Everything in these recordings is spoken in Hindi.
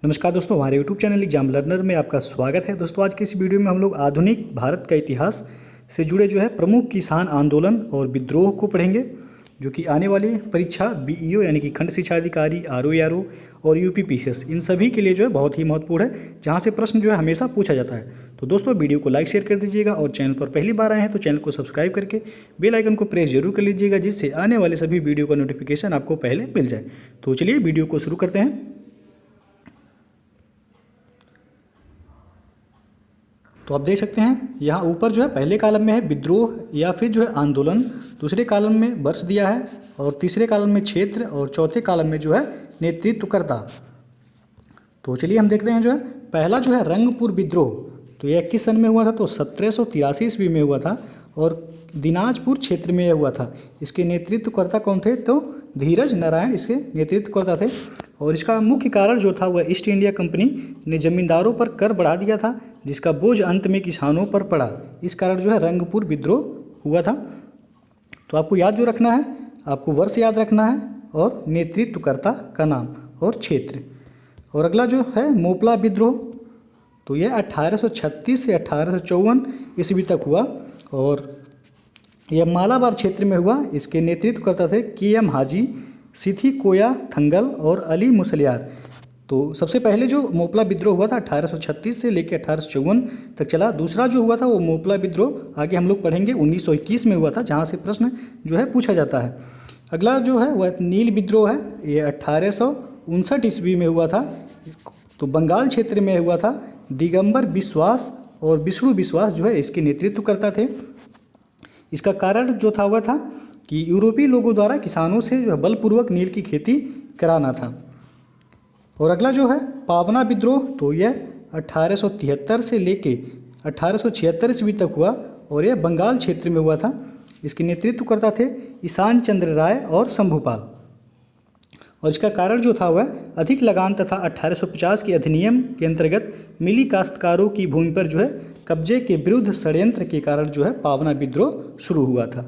नमस्कार दोस्तों, हमारे यूट्यूब चैनल एग्जाम लर्नर में आपका स्वागत है। दोस्तों आज के इस वीडियो में हम लोग आधुनिक भारत का इतिहास से जुड़े प्रमुख किसान आंदोलन और विद्रोह को पढ़ेंगे, जो कि आने वाली परीक्षा बीईओ यानी कि खंड शिक्षा अधिकारी, आरओ और यूपीपीसीएस इन सभी के लिए बहुत ही महत्वपूर्ण है, जहाँ से प्रश्न हमेशा पूछा जाता है। तो दोस्तों वीडियो को लाइक शेयर कर दीजिएगा और चैनल पर पहली बार आए हैं तो चैनल को सब्सक्राइब करके बेल आइकन को प्रेस जरूर कर लीजिएगा, जिससे आने वाले सभी वीडियो का नोटिफिकेशन आपको पहले मिल जाए। तो चलिए वीडियो को शुरू करते हैं। तो आप देख सकते हैं यहाँ ऊपर पहले कॉलम में है विद्रोह या फिर आंदोलन, दूसरे कॉलम में वर्ष दिया है और तीसरे कॉलम में क्षेत्र और चौथे कॉलम में नेतृत्वकर्ता। तो चलिए हम देखते हैं पहला रंगपुर विद्रोह। तो यह किस सन में हुआ था? तो 1783 ईस्वी में हुआ था और दिनाजपुर क्षेत्र में यह हुआ था। इसके नेतृत्वकर्ता कौन थे? तो धीरज नारायण इसके नेतृत्वकर्ता थे। और इसका मुख्य कारण था वह ईस्ट इंडिया कंपनी ने जमींदारों पर कर बढ़ा दिया था, जिसका बोझ अंत में किसानों पर पड़ा। इस कारण रंगपुर विद्रोह हुआ था। तो आपको याद रखना है, आपको वर्ष याद रखना है और नेतृत्वकर्ता का नाम और क्षेत्र। और अगला मोपला विद्रोह। तो यह 1836 से 1854 ईस्वी तक हुआ और यह मालाबार क्षेत्र में हुआ। इसके नेतृत्वकर्ता थे के.एम. हाजी, सिथी कोया थंगल और अली मुसलियार। तो सबसे पहले मोपला विद्रोह हुआ था 1836 से लेकर 1854 तक चला। दूसरा हुआ था वो मोपला विद्रोह आगे हम लोग पढ़ेंगे 1921 में हुआ था, जहाँ से प्रश्न पूछा जाता है। अगला वह नील विद्रोह है, ये 1859 ईस्वी में हुआ था। तो बंगाल क्षेत्र में हुआ था। दिगंबर विश्वास और विष्णु विश्वास इसके नेतृत्व करता थे। इसका कारण वह था कि यूरोपीय लोगों द्वारा किसानों से बलपूर्वक नील की खेती कराना था। और अगला पावना विद्रोह। तो यह 1873 से लेके 1876 ईस्वी तक हुआ और यह बंगाल क्षेत्र में हुआ था। इसके नेतृत्व करता थे ईशान चंद्र राय और शंभुपाल। और इसका कारण था वह अधिक लगान तथा 1850 के अधिनियम के अंतर्गत मिली काश्तकारों की भूमि पर कब्जे के विरुद्ध षड्यंत्र के कारण पावना विद्रोह शुरू हुआ था।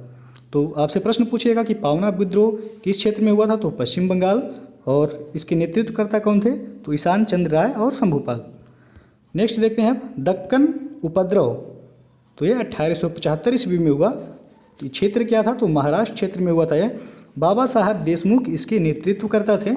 तो आपसे प्रश्न पूछेगा कि पावना विद्रोह किस क्षेत्र में हुआ था? तो पश्चिम बंगाल। और इसके नेतृत्वकर्ता कौन थे? तो ईशान चंद्र राय और शंभुपाल। नेक्स्ट देखते हैं आप दक्कन उपद्रव। तो यह 1875 ईस्वी में हुआ। तो क्षेत्र क्या था? तो महाराष्ट्र क्षेत्र में हुआ था। यह बाबा साहब देशमुख इसके नेतृत्वकर्ता थे।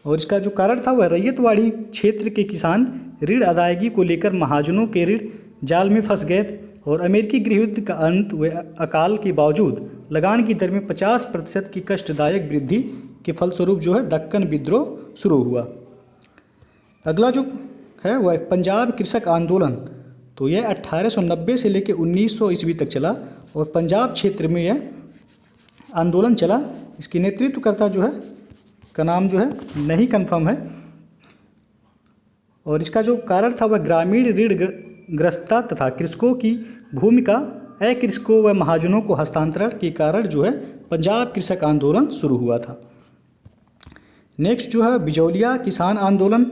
और इसका कारण था वह रैयतवाड़ी क्षेत्र के किसान ऋण अदायगी को लेकर महाजनों के ऋण जाल में फंस गए थे और अमेरिकी गृहयुद्ध का अंत व अकाल के बावजूद लगान की दर में 50% की कष्टदायक वृद्धि के फलस्वरूप दक्कन विद्रोह शुरू हुआ। अगला वह पंजाब कृषक आंदोलन। तो यह 1890 से लेकर 1900 ईस्वी तक चला और पंजाब क्षेत्र में यह आंदोलन चला। इसके नेतृत्वकर्ता का नाम नहीं कन्फर्म है। और इसका कारण था वह ग्रामीण ऋण ग्रस्तता तथा कृषकों की भूमि का अकृषकों व महाजनों को हस्तांतरण के कारण पंजाब कृषक आंदोलन शुरू हुआ था। नेक्स्ट बिजौलिया किसान आंदोलन।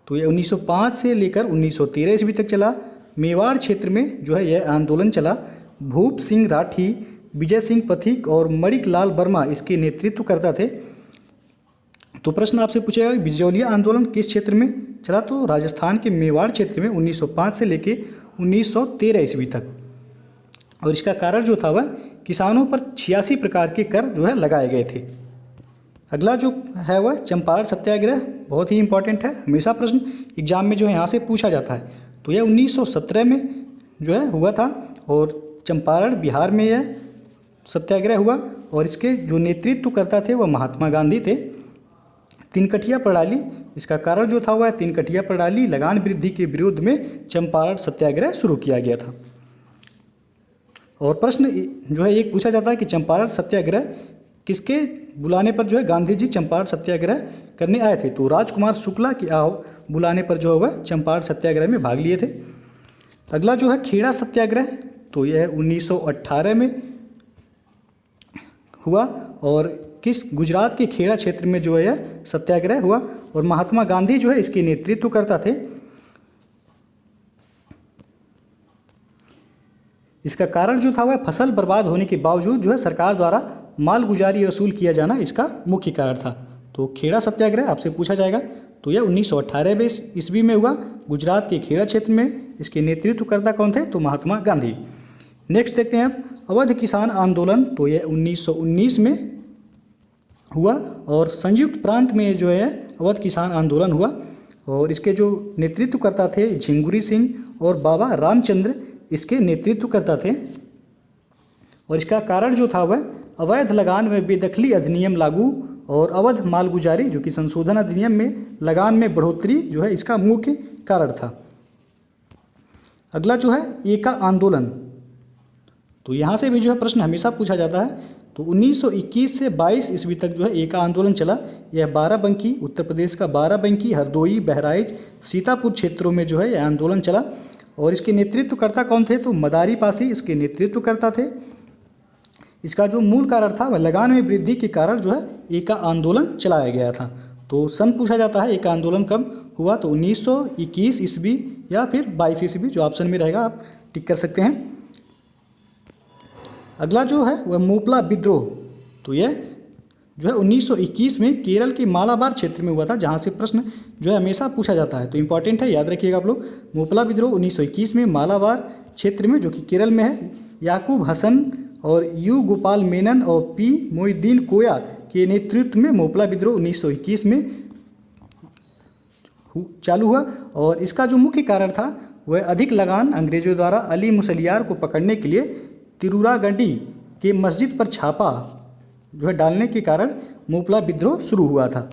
तो यह 1905 से लेकर 1913 ईस्वी तक चला। मेवाड़ क्षेत्र में यह आंदोलन चला। भूप सिंह राठी, विजय सिंह पथिक और मणिक लाल वर्मा इसके नेतृत्व करता थे। तो प्रश्न आपसे पूछेगा बिजौलिया आंदोलन किस क्षेत्र में चला? तो राजस्थान के मेवाड़ क्षेत्र में 1905 से लेके 1913 ईस्वी तक। और इसका कारण था वह किसानों पर 86 प्रकार के कर लगाए गए थे। अगला वह चंपारण सत्याग्रह, बहुत ही इंपॉर्टेंट है, हमेशा प्रश्न एग्जाम में यहाँ से पूछा जाता है। तो यह 1917 में हुआ था और चंपारण बिहार में यह सत्याग्रह हुआ। और इसके नेतृत्व करता थे वह महात्मा गांधी थे। तीनकठिया प्रणाली, इसका कारण था वह तीनकठिया प्रणाली लगान वृद्धि के विरोध में चंपारण सत्याग्रह शुरू किया गया था। और प्रश्न एक पूछा जाता है कि चंपारण सत्याग्रह किसके बुलाने पर गांधी जी चंपारण सत्याग्रह करने आए थे? तो राजकुमार शुक्ला के बुलाने पर वह चंपारण सत्याग्रह में भाग लिए थे। अगला खेड़ा सत्याग्रह। तो यह 1918 में हुआ और किस गुजरात के खेड़ा क्षेत्र में यह सत्याग्रह हुआ और महात्मा गांधी इसके नेतृत्व करता थे। इसका कारण था वह फसल बर्बाद होने के बावजूद सरकार द्वारा मालगुजारी वसूल किया जाना इसका मुख्य कारण था। तो खेड़ा सत्याग्रह आपसे पूछा जाएगा। तो यह 1918वें ईस्वी में हुआ गुजरात के खेड़ा क्षेत्र में। इसके नेतृत्वकर्ता कौन थे? तो महात्मा गांधी। नेक्स्ट देखते हैं अब अवध किसान आंदोलन, तो यह 1919 में हुआ और संयुक्त प्रांत में जो है अवध किसान आंदोलन हुआ और इसके जो नेतृत्वकर्ता थे झिंगुरी सिंह और बाबा रामचंद्र इसके नेतृत्वकर्ता थे। और इसका कारण जो था वह अवैध लगान में बेदखली अधिनियम लागू और अवध मालगुजारी जो कि संशोधन अधिनियम में लगान में बढ़ोतरी जो है इसका मुख्य कारण था। अगला जो है एका आंदोलन, तो यहाँ से भी जो है प्रश्न हमेशा पूछा जाता है। तो 1921 से 22 ईस्वी तक जो है एका आंदोलन चला। यह बाराबंकी, उत्तर प्रदेश का बाराबंकी, हरदोई, बहराइच, सीतापुर क्षेत्रों में जो है यह आंदोलन चला और इसके नेतृत्वकर्ता कौन थे? तो मदारी पासी इसके नेतृत्वकर्ता थे। इसका जो मूल कारण था वह लगान में वृद्धि के कारण जो है एका आंदोलन चलाया गया था। तो सन पूछा जाता है एका आंदोलन कब हुआ? तो 1921 ईस्वी या फिर 22 ईस्वी, जो ऑप्शन में रहेगा आप टिक कर सकते हैं। अगला जो है वह मोपला विद्रोह, तो यह जो है 1921 में केरल के मालाबार क्षेत्र में हुआ था, जहाँ से प्रश्न जो है हमेशा पूछा जाता है। तो इंपॉर्टेंट है, याद रखिएगा आप लोग। मोपला विद्रोह 1921 में मालाबार क्षेत्र में जो कि केरल में है, याकूब हसन और यू गोपाल मेनन और पी मोहिद्दीन कोया के नेतृत्व में मोपला विद्रोह 1921 में चालू हुआ और इसका जो मुख्य कारण था वह अधिक लगान अंग्रेजों द्वारा अली मुसलियार को पकड़ने के लिए तिरूरागढ़ी के मस्जिद पर छापा जो है डालने के कारण मोपला विद्रोह शुरू हुआ था।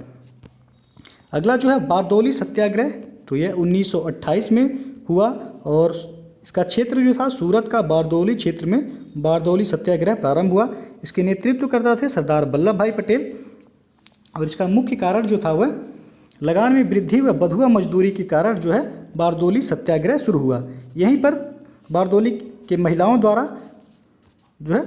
अगला जो है बारदौली सत्याग्रह, तो यह 1928 में हुआ और इसका क्षेत्र जो था सूरत का बारदौली क्षेत्र में बारदौली सत्याग्रह प्रारंभ हुआ। इसके नेतृत्वकर्ता थे सरदार वल्लभ भाई पटेल और इसका मुख्य कारण जो था वह लगान में वृद्धि व बधुआ मजदूरी के कारण जो है बारदौली सत्याग्रह शुरू हुआ। यहीं पर बारदौली के महिलाओं द्वारा जो है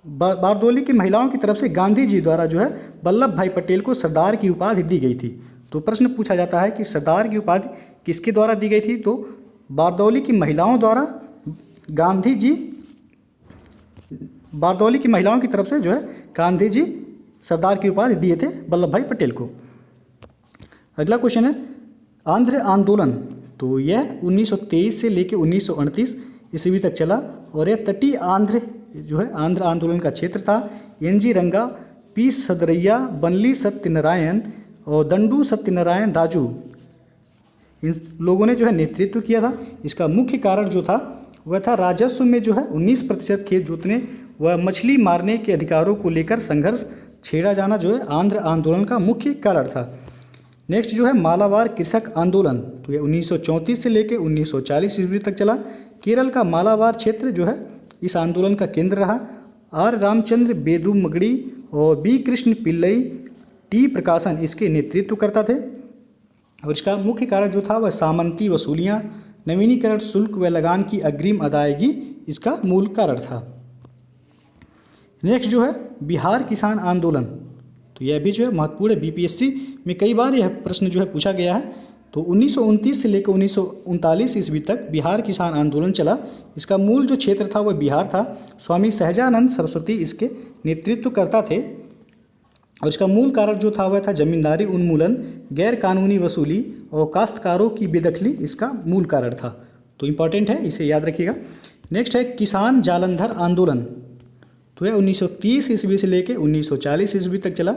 बारदौली की महिलाओं की तरफ से गांधी जी द्वारा जो है वल्लभ भाई पटेल को सरदार की उपाधि दी गई थी। तो प्रश्न पूछा जाता है कि सरदार की उपाधि किसके द्वारा दी गई थी? तो बारदौली की महिलाओं द्वारा गांधी जी, बारदौली की महिलाओं की तरफ से जो है गांधी जी सरदार की उपाधि दिए थे वल्लभ भाई पटेल को। अगला क्वेश्चन है आंध्र आंदोलन, तो यह 1923 से लेकर 1938 ईस्वी तक चला और यह तटीय आंध्र जो है आंध्र आंदोलन का क्षेत्र था। एन.जी. रंगा, पी. सदरैया, बनली सत्यनारायण और दंडू सत्यनारायण राजू, इन लोगों ने जो है नेतृत्व किया था। इसका मुख्य कारण जो था वह था राजस्व में जो है 19% खेत जोतने व मछली मारने के अधिकारों को लेकर संघर्ष छेड़ा जाना जो है आंध्र आंदोलन का मुख्य कारण था। नेक्स्ट जो है मालाबार कृषक आंदोलन, तो यह 1934 से लेकर 1940 ईस्वी तक चला। केरल का मालाबार क्षेत्र जो है इस आंदोलन का केंद्र रहा। आर रामचंद्र बेदू मगड़ी और बी कृष्ण पिल्लई टी प्रकाशन इसके नेतृत्व करता थे और इसका मुख्य कारण जो था वह सामंती वसूलियाँ, नवीनीकरण शुल्क व लगान की अग्रिम अदायगी इसका मूल कारण था। नेक्स्ट जो है बिहार किसान आंदोलन, तो यह भी जो है महत्वपूर्ण है, बीपीएससी में कई बार यह प्रश्न जो है पूछा गया है। तो 1929 से लेकर 1939 ईस्वी तक बिहार किसान आंदोलन चला। इसका मूल जो क्षेत्र था वह बिहार था। स्वामी सहजानंद सरस्वती इसके नेतृत्व करता थे और इसका मूल कारण जो था वह था जमींदारी उन्मूलन, गैर कानूनी वसूली और काश्तकारों की बेदखली इसका मूल कारण था। तो इम्पॉर्टेंट है, इसे याद रखिएगा। नेक्स्ट है किसान जालंधर आंदोलन, तो यह 1930 ईस्वी से लेकर 1940 ईस्वी तक चला।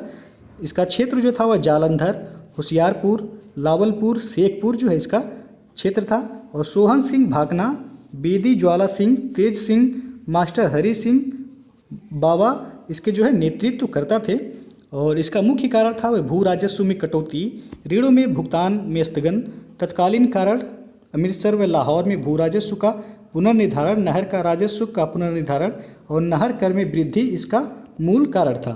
इसका क्षेत्र जो था वह जालंधर, होशियारपुर, लावलपुर, शेखपुर जो है इसका क्षेत्र था और सोहन सिंह भाकना, बेदी ज्वाला सिंह, तेज सिंह, मास्टर हरि सिंह बाबा इसके जो है नेतृत्व करता थे और इसका मुख्य कारण था वह भू राजस्व में कटौती, ऋणों में भुगतान में स्थगन, तत्कालीन कारण अमृतसर व लाहौर में भू राजस्व का पुनर्निर्धारण, नहर का राजस्व का पुनर्निर्धारण और नहर कर में वृद्धि इसका मूल कारण था।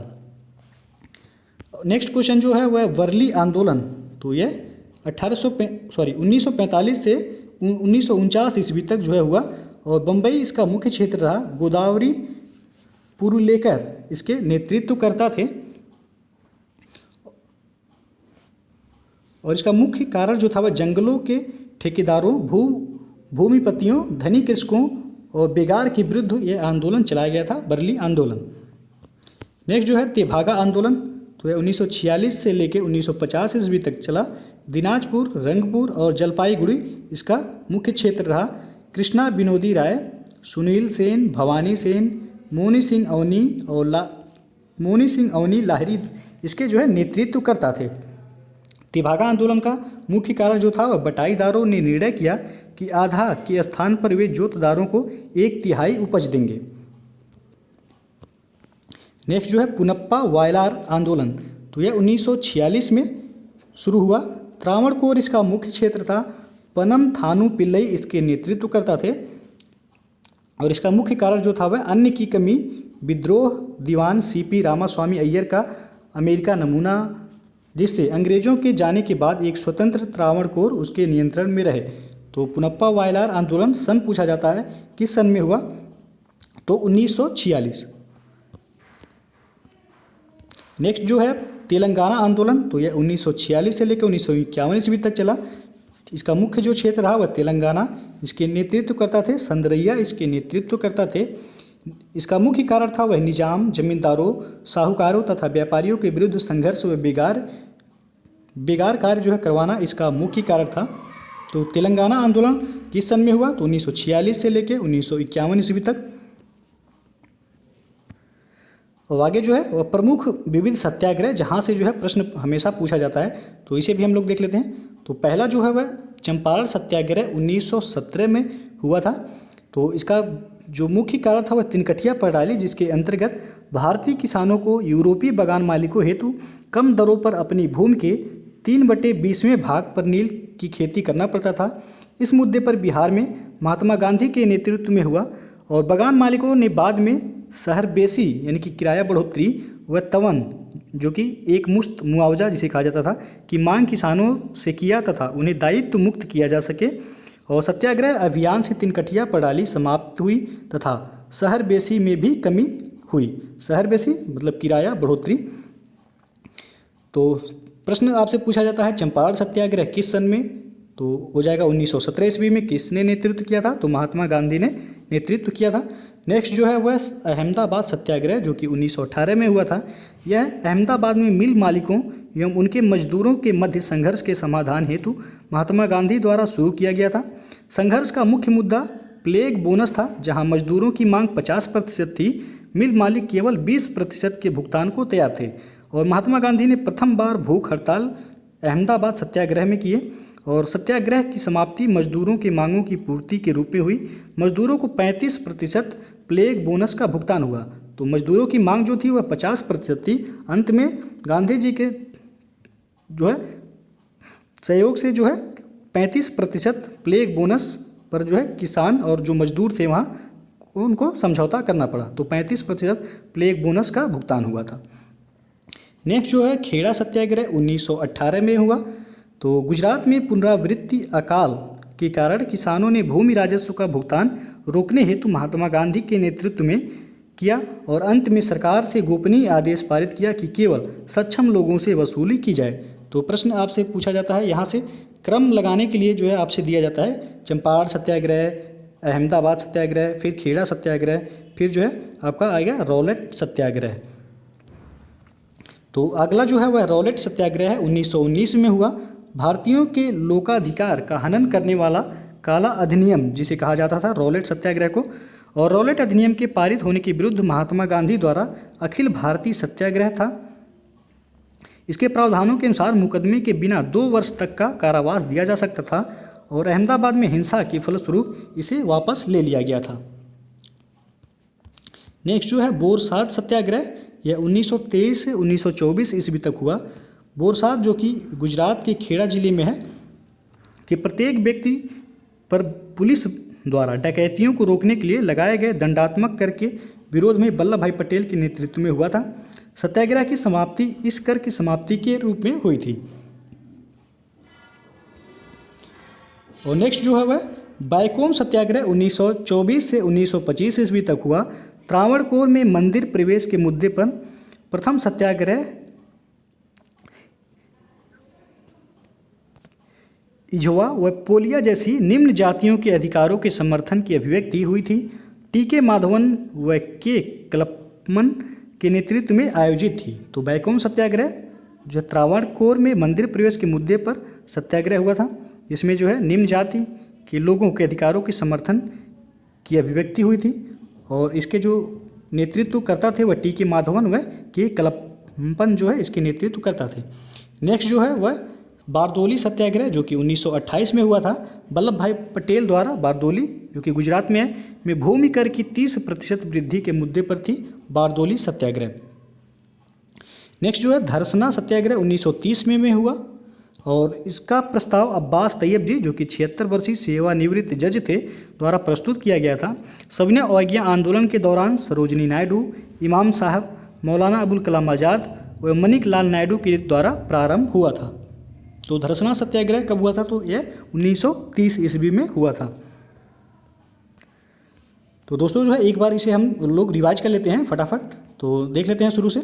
नेक्स्ट क्वेश्चन जो है वह वर्ली आंदोलन, तो यह 1945 से 1949 ईस्वी तक जो है हुआ और बम्बई इसका मुख्य क्षेत्र रहा। गोदावरी पुरुलेकर इसके नेतृत्व करता थे और इसका मुख्य कारण जो था वह जंगलों के ठेकेदारों, भूमिपतियों, धनी कृषकों और बेगार के विरुद्ध यह आंदोलन चलाया गया था, बरली आंदोलन। नेक्स्ट जो है तेभागा आंदोलन, तो यह 1946 से लेकर 1950 ईस्वी तक चला। दिनाजपुर, रंगपुर और जलपाईगुड़ी इसका मुख्य क्षेत्र रहा। कृष्णा विनोदी राय, सुनील सेन, भवानी सेन, मोनी सिंह अवनी लाहिरी इसके जो है नेतृत्व करता थे। तेभागा आंदोलन का मुख्य कारण जो था वह बटाईदारों ने निर्णय किया कि आधा के स्थान पर वे जोतदारों को 1/3 उपज देंगे। नेक्स्ट जो है पुनप्पा वायलार आंदोलन, तो यह 1946 में शुरू हुआ। त्रावणकोर इसका मुख्य क्षेत्र था। पनम थानू पिल्लई इसके नेतृत्व करता थे और इसका मुख्य कारण जो था वह अन्न की कमी, विद्रोह, दीवान सीपी रामास्वामी अय्यर का अमेरिका नमूना, जिससे अंग्रेजों के जाने के बाद एक स्वतंत्र त्रावणकोर उसके नियंत्रण में रहे। तो पुनप्पा वायलार आंदोलन सन पूछा जाता है, किस सन में हुआ? तो 1946। नेक्स्ट जो है तेलंगाना आंदोलन, तो यह 1946 से लेकर 1951 ईस्वी तक चला। इसका मुख्य जो क्षेत्र रहा वह तेलंगाना, इसके नेतृत्व करता थे संदरैया, इसके नेतृत्व करता थे। इसका मुख्य कारण था वह निजाम, जमींदारों, साहूकारों तथा व्यापारियों के विरुद्ध संघर्ष व बेगार कार्य जो है करवाना इसका मुख्य कारण था। तो तेलंगाना आंदोलन किस सन में हुआ? तो 1946 से लेकर 1951 ईस्वी तक। और आगे जो है वह प्रमुख विविध सत्याग्रह, जहाँ से जो है प्रश्न हमेशा पूछा जाता है, तो इसे भी हम लोग देख लेते हैं। तो पहला जो है वह चंपारण सत्याग्रह 1917 में हुआ था। तो इसका जो मुख्य कारण था वह तिनकठिया प्रणाली, जिसके अंतर्गत भारतीय किसानों को यूरोपीय बागान मालिकों हेतु कम दरों पर अपनी भूमि के 3/20वें भाग पर नील की खेती करना पड़ता था। इस मुद्दे पर बिहार में महात्मा गांधी के नेतृत्व में हुआ और बागान मालिकों ने बाद में शहर बेसी यानी कि किराया बढ़ोतरी व तवन, जो कि एक मुश्त मुआवजा जिसे कहा जाता था, की मांग किसानों से किया तथा उन्हें दायित्व मुक्त किया जा सके। और सत्याग्रह अभियान से तिनकठिया प्रणाली समाप्त हुई तथा शहर बेसी में भी कमी हुई। शहर बेसी मतलब किराया बढ़ोतरी। तो प्रश्न आपसे पूछा जाता है चंपारण सत्याग्रह किस सन में? तो हो जाएगा 1917 ईस्वी में। किसने नेतृत्व किया था? तो महात्मा गांधी ने नेतृत्व किया था। नेक्स्ट जो है वह अहमदाबाद सत्याग्रह, जो कि 1918 में हुआ था। यह अहमदाबाद में मिल मालिकों एवं उनके मजदूरों के मध्य संघर्ष के समाधान हेतु महात्मा गांधी द्वारा शुरू किया गया था। संघर्ष का मुख्य मुद्दा प्लेग बोनस था, जहां मजदूरों की मांग 50% थी, मिल मालिक केवल 20% के भुगतान को तैयार थे। और महात्मा गांधी ने प्रथम बार भूख हड़ताल अहमदाबाद सत्याग्रह में किए और सत्याग्रह की समाप्ति मजदूरों की मांगों की पूर्ति के रूप में हुई। मजदूरों को 35% प्लेग बोनस का भुगतान हुआ। तो मजदूरों की मांग जो थी वह 50% थी। अंत में गांधी जी के जो है सहयोग से जो है 35% प्लेग बोनस पर जो है किसान और जो मजदूर थे वहाँ उनको समझौता करना पड़ा। तो 35% प्लेग बोनस का भुगतान हुआ था। नेक्स्ट जो है खेड़ा सत्याग्रह 1918 में हुआ। तो गुजरात में पुनरावृत्ति अकाल के कारण किसानों ने भूमि राजस्व का भुगतान रोकने हेतु महात्मा गांधी के नेतृत्व में किया और अंत में सरकार से गोपनीय आदेश पारित किया कि केवल सक्षम लोगों से वसूली की जाए। तो प्रश्न आपसे पूछा जाता है, यहाँ से क्रम लगाने के लिए जो है आपसे दिया जाता है चंपारण सत्याग्रह, अहमदाबाद सत्याग्रह, फिर खेड़ा सत्याग्रह, फिर जो है आपका आएगा रॉलेट सत्याग्रह। तो अगला जो है वह रॉलेट सत्याग्रह है 1919 में हुआ। भारतीयों के लोकाधिकार का हनन करने वाला काला अधिनियम जिसे कहा जाता था रॉलेट सत्याग्रह को, और रॉलेट अधिनियम के पारित होने के विरुद्ध महात्मा गांधी द्वारा अखिल भारतीय सत्याग्रह था। इसके प्रावधानों के अनुसार मुकदमे के बिना 2 वर्ष तक का कारावास दिया जा सकता था और अहमदाबाद में हिंसा के फलस्वरूप इसे वापस ले लिया गया था। नेक्स्ट जो है बोरसाद सत्याग्रह, यह 1923 से 1924 ईस्वी तक हुआ। बोरसाद जो कि गुजरात के खेड़ा जिले में है कि प्रत्येक व्यक्ति पर पुलिस द्वारा डकैतियों को रोकने के लिए लगाए गए दंडात्मक कर के विरोध में वल्लभ भाई पटेल के नेतृत्व में हुआ था। सत्याग्रह की समाप्ति इस कर की समाप्ति के रूप में हुई थी। और नेक्स्ट जो है वह बायकोम सत्याग्रह 1924 से 1925 ईस्वी तक हुआ। त्रावणकोर में मंदिर प्रवेश के मुद्दे पर प्रथम सत्याग्रह इझवा व पोलिया जैसी निम्न जातियों के अधिकारों के समर्थन की अभिव्यक्ति हुई थी। टी के माधवन व के कलपमन के नेतृत्व में आयोजित थी। तो बैकोम सत्याग्रह जो त्रावणकोर में मंदिर प्रवेश के मुद्दे पर सत्याग्रह हुआ था। इसमें जो है निम्न जाति के लोगों के अधिकारों के समर्थन की अभिव्यक्ति हुई थी और इसके जो नेतृत्व करता थे वह टी के माधवन व के कलप्पन जो है इसके नेतृत्व करता थे। नेक्स्ट जो है वह बारदोली सत्याग्रह जो कि 1928 में हुआ था। वल्लभ भाई पटेल द्वारा बारदोली जो कि गुजरात में है में भूमि कर की 30% वृद्धि के मुद्दे पर थी बारदोली सत्याग्रह। नेक्स्ट जो है धरसना सत्याग्रह 1930 में हुआ और इसका प्रस्ताव अब्बास तैयब जी जो कि 76 वर्षीय सेवानिवृत्त जज थे द्वारा प्रस्तुत किया गया था। सविनय अवज्ञा आंदोलन के दौरान सरोजनी नायडू, इमाम साहब, मौलाना अबुल कलाम आज़ाद व मणिक लाल नायडू के द्वारा प्रारंभ हुआ था। तो धरसना सत्याग्रह कब हुआ था? तो यह 1930 ईस्वी में हुआ था। तो दोस्तों जो है एक बार इसे हम लोग रिवाइज कर लेते हैं फटाफट, तो देख लेते हैं शुरू से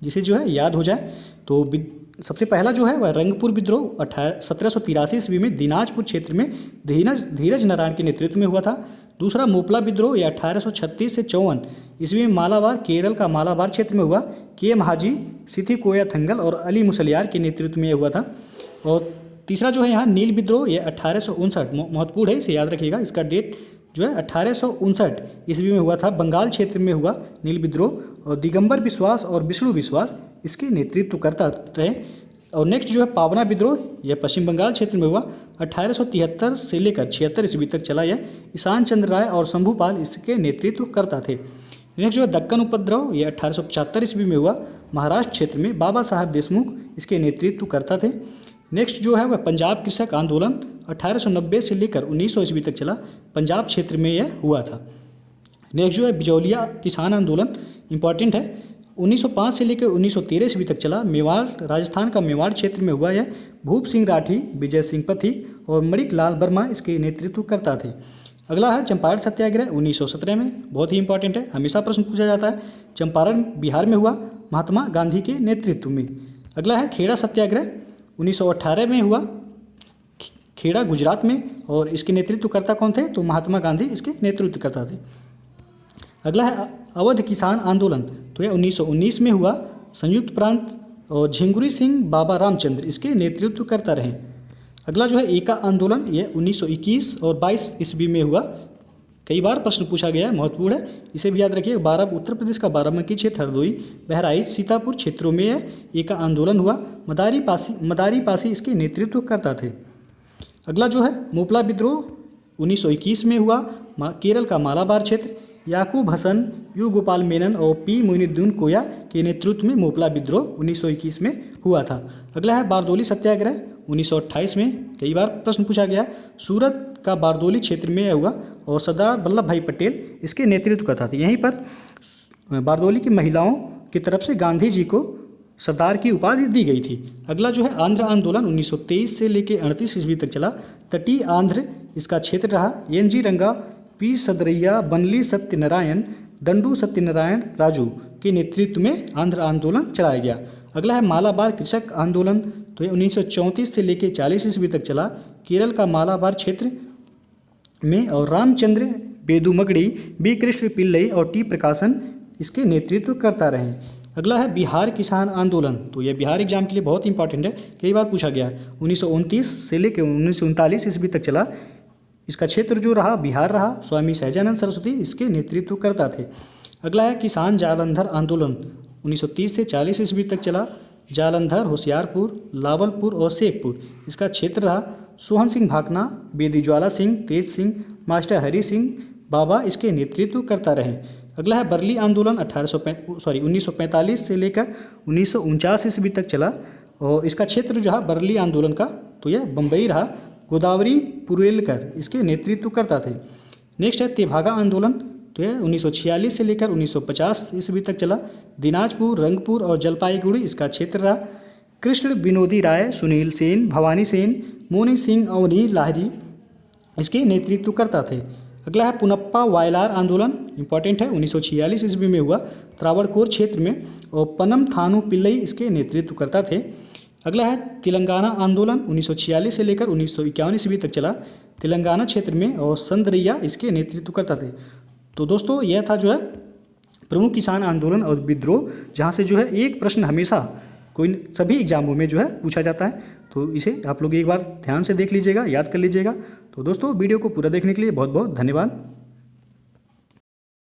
जिसे जो है याद हो जाए। तो सबसे पहला जो है वह रंगपुर विद्रोह 1783 ईस्वी में दिनाजपुर क्षेत्र में धीरज नारायण के नेतृत्व में हुआ था। दूसरा मोपला विद्रोह यह 1836 से 54 ईस्वी में मालाबार केरल का मालाबार क्षेत्र में हुआ। के महाजी, सिथी कोया थंगल और अली मुसलियार के नेतृत्व में यह हुआ था। और तीसरा जो है यहाँ नील विद्रोह यह 1859 महत्वपूर्ण है, इसे याद रखिएगा, इसका डेट जो है 1859 ईस्वी में हुआ था। बंगाल क्षेत्र में हुआ नील विद्रोह और दिगंबर विश्वास और विष्णु विश्वास इसके नेतृत्व करता रहे। और नेक्स्ट जो है पावना विद्रोह यह पश्चिम बंगाल क्षेत्र में हुआ 1873 से लेकर 76 ईस्वी तक चला। यह ईशान चंद्र राय और शंभूपाल इसके नेतृत्व करता थे। नेक्स्ट जो है दक्कन उपद्रव यह 1875 ईस्वी में हुआ। महाराष्ट्र क्षेत्र में बाबा साहब देशमुख इसके नेतृत्व करता थे। नेक्स्ट जो है वह पंजाब कृषक आंदोलन 1890 से लेकर 1900 ईस्वी तक चला। पंजाब क्षेत्र में यह हुआ था। नेक्स्ट जो है बिजौलिया किसान आंदोलन इंपॉर्टेंट है, 1905 से लेकर 1913 ईस्वी तक चला। मेवाड़ राजस्थान का मेवाड़ क्षेत्र में हुआ। यह भूप सिंह राठी, विजय सिंह पथिक और मणिक लाल वर्मा इसके नेतृत्व करता थे। अगला है चंपारण सत्याग्रह 1917 में, बहुत ही इंपॉर्टेंट है, हमेशा प्रश्न पूछा जाता है। चंपारण बिहार में हुआ महात्मा गांधी के नेतृत्व में। अगला है खेड़ा सत्याग्रह 1918 में हुआ, खेड़ा गुजरात में, और इसके नेतृत्वकर्ता कौन थे? तो महात्मा गांधी इसके नेतृत्वकर्ता थे। अगला है अवध किसान आंदोलन, तो यह 1919 में हुआ। संयुक्त प्रांत और झिंगुरी सिंह, बाबा रामचंद्र इसके नेतृत्व करता रहे। अगला जो है एका आंदोलन, यह 1921 और 22 ईस्वी में हुआ। कई बार प्रश्न पूछा गया है, महत्वपूर्ण है, इसे भी याद रखिए। उत्तर प्रदेश का बाराबंकी क्षेत्र, हरदोई, बहराइच, सीतापुर क्षेत्रों में यह एका आंदोलन हुआ। मदारी पासी इसके नेतृत्व करता थे। अगला जो है मोपला विद्रोह 1921 में हुआ। केरल का मालाबार क्षेत्र, याकूब हसन, यू गोपाल मेनन और पी मोइनुद्दीन कोया के नेतृत्व में मोपला विद्रोह 1921 में हुआ था। अगला है बारदोली सत्याग्रह 1928 में, कई बार प्रश्न पूछा गया। सूरत का बारदोली क्षेत्र में हुआ और सरदार वल्लभ भाई पटेल इसके नेतृत्व करता था। यहीं पर बारदोली की महिलाओं की तरफ से गांधी जी को सरदार की उपाधि दी गई थी। अगला जो है आंध्र आंदोलन 1923 से लेकर 38 ईस्वी तक चला। तटीय आंध्र इसका क्षेत्र रहा। एन.जी. रंगा, पी. सदरैया, बनली सत्यनारायण, दंडू सत्यनारायण राजू के नेतृत्व में आंध्र आंदोलन चलाया गया। अगला है मालाबार कृषक आंदोलन, तो ये 1934 से लेकर 40 ईस्वी तक चला। केरल का मालाबार क्षेत्र में और रामचंद्र बेदुमगड़ी, बी. कृष्ण पिल्लई और टी. प्रकाशन इसके नेतृत्व करता रहे। अगला है बिहार किसान आंदोलन, तो यह बिहार एग्जाम के लिए बहुत इंपॉर्टेंट है, कई बार पूछा गया है। 1929 से लेकर 1939 ईस्वी तक चला। इसका क्षेत्र जो रहा बिहार रहा। स्वामी सहजानंद सरस्वती इसके नेतृत्व करता थे। अगला है किसान जालंधर आंदोलन, 1930 से 40 ईस्वी तक चला। जालंधर, होशियारपुर, लावलपुर और शेखपुर इसका क्षेत्र रहा। सोहन सिंह भाकना, बेदी ज्वाला सिंह, तेज सिंह, मास्टर हरि सिंह बाबा इसके नेतृत्व करता रहे। अगला है बरली आंदोलन 1945 से लेकर 1949 ईस्वी तक चला और इसका क्षेत्र जो है बरली आंदोलन का, तो यह बम्बई रहा। गोदावरी पुरेलकर इसके नेतृत्व करता थे। नेक्स्ट है तेभागा आंदोलन, तो यह 1946 से लेकर 1950 ईस्वी तक चला। दिनाजपुर, रंगपुर और जलपाईगुड़ी इसका क्षेत्र रहा। कृष्ण विनोदी राय, सुनील सेन, भवानी सेन, मोनी सिंह अवनी लाहिरी इसके नेतृत्व करता थे। अगला है पुनप्पा वायलार आंदोलन, इंपॉर्टेंट है, 1946 ईस्वी में हुआ त्रावणकोर क्षेत्र में और पनम थानू पिल्लई इसके नेतृत्व करता थे। अगला है तेलंगाना आंदोलन, 1946 से लेकर 1951 ईस्वी तक चला। तेलंगाना क्षेत्र में और संदरैया इसके नेतृत्व करता थे। तो दोस्तों यह था जो है प्रमुख किसान आंदोलन और विद्रोह, जहाँ से जो है एक प्रश्न हमेशा कोई सभी एग्जामों में जो है पूछा जाता है। तो इसे आप लोग एक बार ध्यान से देख लीजिएगा, याद कर लीजिएगा। तो दोस्तों वीडियो को पूरा देखने के लिए बहुत बहुत धन्यवाद।